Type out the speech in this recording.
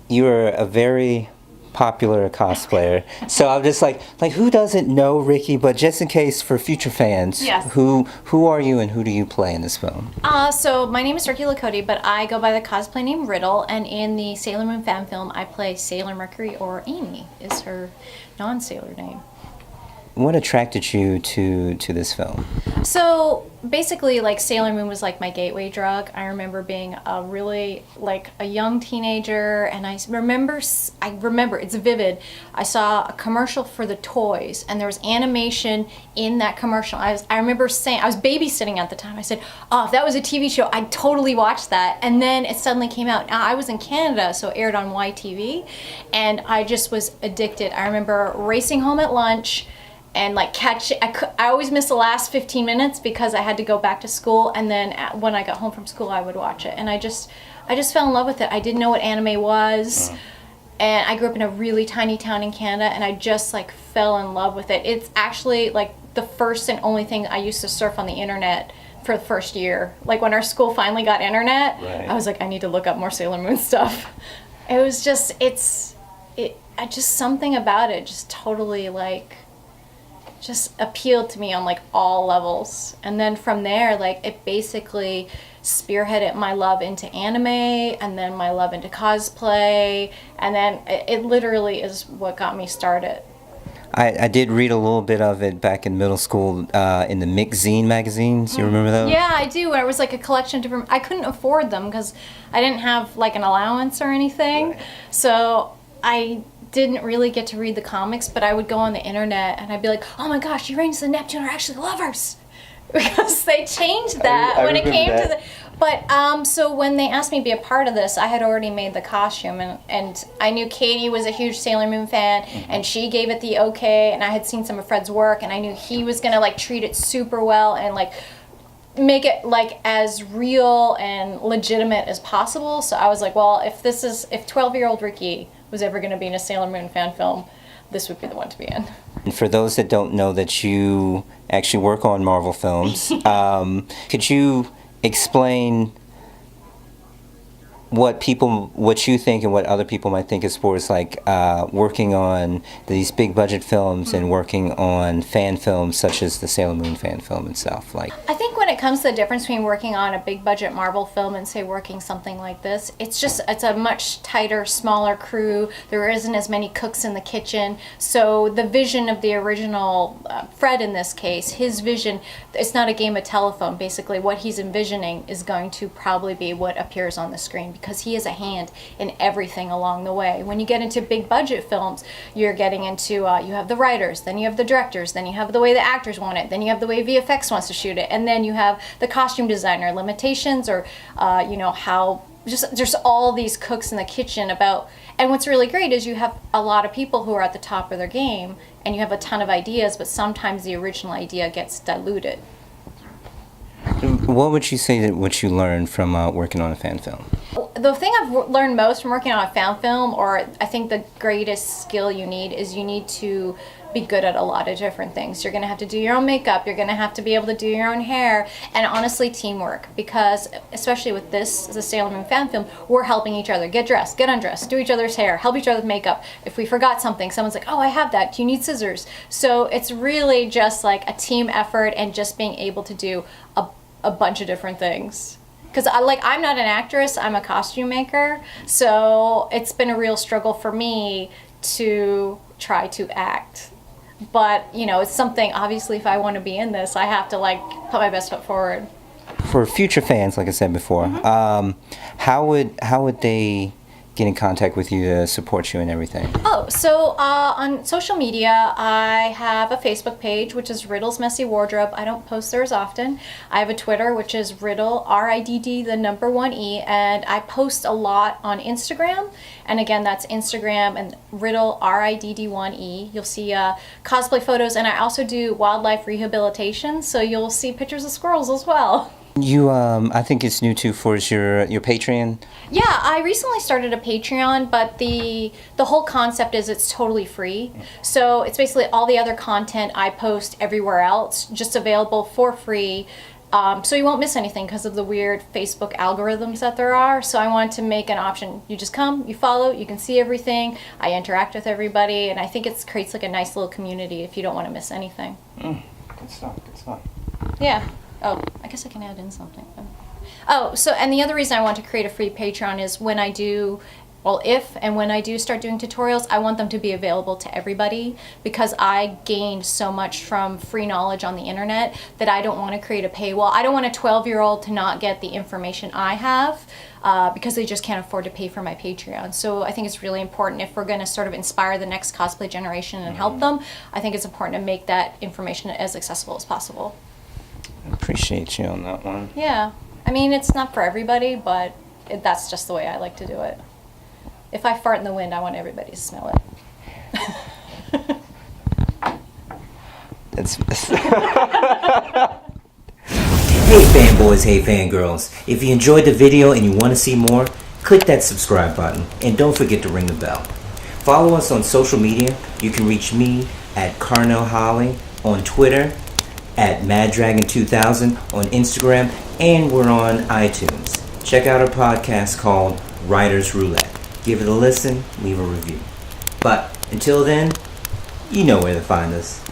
you're a very popular cosplayer. So I'm just like who doesn't know Riki? But just in case for future fans, yes. Who are you and who do you play in this film? So my name is Riki LeCotey, but I go by the cosplay name Riddle, and in the Sailor Moon fan film, I play Sailor Mercury, or Amy is her non-sailor name. What attracted you to this film? So basically, like, Sailor Moon was like my gateway drug. I remember being a really, like, a young teenager, and I remember, it's vivid. I saw a commercial for the toys, and there was animation in that commercial. I remember saying, I was babysitting at the time. I said, oh, if that was a TV show, I'd totally watch that. And then it suddenly came out. Now, I was in Canada, so it aired on YTV, and I just was addicted. I remember racing home at lunch, and like I always missed the last 15 minutes because I had to go back to school, and then when I got home from school I would watch it, and I just fell in love with it. I didn't know what anime was, and I grew up in a really tiny town in Canada, and I just like fell in love with it. It's actually like the first and only thing I used to surf on the internet for the first year. Like when our school finally got internet, right. I was like, I need to look up more Sailor Moon stuff. It was just something about it just totally like just appealed to me on like all levels. And then from there, like, it basically spearheaded my love into anime, and then my love into cosplay, and then it literally is what got me started. I did read a little bit of it back in middle school in the Mix Zine magazines. You remember those? Yeah, I do. It was like a collection of different... I couldn't afford them because I didn't have like an allowance or anything. Right. So I didn't really get to read the comics, but I would go on the internet and I'd be like, oh my gosh, Uranus and Neptune are actually lovers. Because they changed that when it came to the... But, so when they asked me to be a part of this, I had already made the costume, and I knew Katie was a huge Sailor Moon fan, and she gave it the okay, and I had seen some of Fred's work, and I knew he was gonna, like, treat it super well and, like, make it, like, as real and legitimate as possible. So I was like, well, if 12-year-old Riki was ever gonna be in a Sailor Moon fan film, this would be the one to be in. And for those that don't know that you actually work on Marvel films, could you explain what you think and what other people might think as far as like working on these big budget films and working on fan films such as the Sailor Moon fan film itself? Like, I think when it comes to the difference between working on a big budget Marvel film and say working something like this, it's a much tighter, smaller crew. There isn't as many cooks in the kitchen. So the vision of the original Fred in this case, his vision, it's not a game of telephone. Basically what he's envisioning is going to probably be what appears on the screen, because he has a hand in everything along the way. When you get into big budget films, you're getting into, you have the writers, then you have the directors, then you have the way the actors want it, then you have the way VFX wants to shoot it, and then you have the costume designer limitations, or how there's all these cooks in the kitchen about. And what's really great is you have a lot of people who are at the top of their game, and you have a ton of ideas, but sometimes the original idea gets diluted. what would you say that what you learned from working on a fan film? The thing I've learned most from working on a fan film, or I think the greatest skill you need, is you need to be good at a lot of different things. You're going to have to do your own makeup, you're going to have to be able to do your own hair, and honestly teamwork, because especially with the Sailor Moon fan film, we're helping each other get dressed, get undressed, do each other's hair, help each other with makeup. If we forgot something, someone's like, oh, I have that, do you need scissors? So it's really just like a team effort, and just being able to do a bunch of different things. Because I'm not an actress, I'm a costume maker, so it's been a real struggle for me to try to act. But, it's something, obviously, if I want to be in this, I have to, put my best foot forward. For future fans, like I said before, how would they get in contact with you to support you and everything? So on social media, I have a Facebook page, which is Riddle's Messy Wardrobe. I don't post there as often. I have a Twitter, which is Riddle, RIDD, the number 1E, and I post a lot on Instagram. And again, that's Instagram and Riddle, RIDD1E. You'll see cosplay photos, and I also do wildlife rehabilitation, so you'll see pictures of squirrels as well. You, I think it's new too for your Patreon. Yeah, I recently started a Patreon, but the whole concept is it's totally free. So it's basically all the other content I post everywhere else, just available for free. So you won't miss anything because of the weird Facebook algorithms that there are. So I want to make an option. You just come, you follow, you can see everything. I interact with everybody, and I think it creates like a nice little community if you don't want to miss anything. Good stuff. Good stuff. Yeah. Oh, I guess I can add in something. Oh, so, and the other reason I want to create a free Patreon is when I do, well, if and when I do start doing tutorials, I want them to be available to everybody, because I gained so much from free knowledge on the internet that I don't want to create a paywall. I don't want a 12-year-old to not get the information I have because they just can't afford to pay for my Patreon. So I think it's really important, if we're going to sort of inspire the next cosplay generation and help them, I think it's important to make that information as accessible as possible. I appreciate you on that one. Yeah. I mean, it's not for everybody, but that's just the way I like to do it. If I fart in the wind, I want everybody to smell it. Hey fanboys, hey fangirls. If you enjoyed the video and you want to see more, click that subscribe button and don't forget to ring the bell. Follow us on social media. You can reach me at Carnell Holley on Twitter, at MadDragon2000 on Instagram, and we're on iTunes. Check out our podcast called Writer's Roulette. Give it a listen, leave a review. But until then, you know where to find us.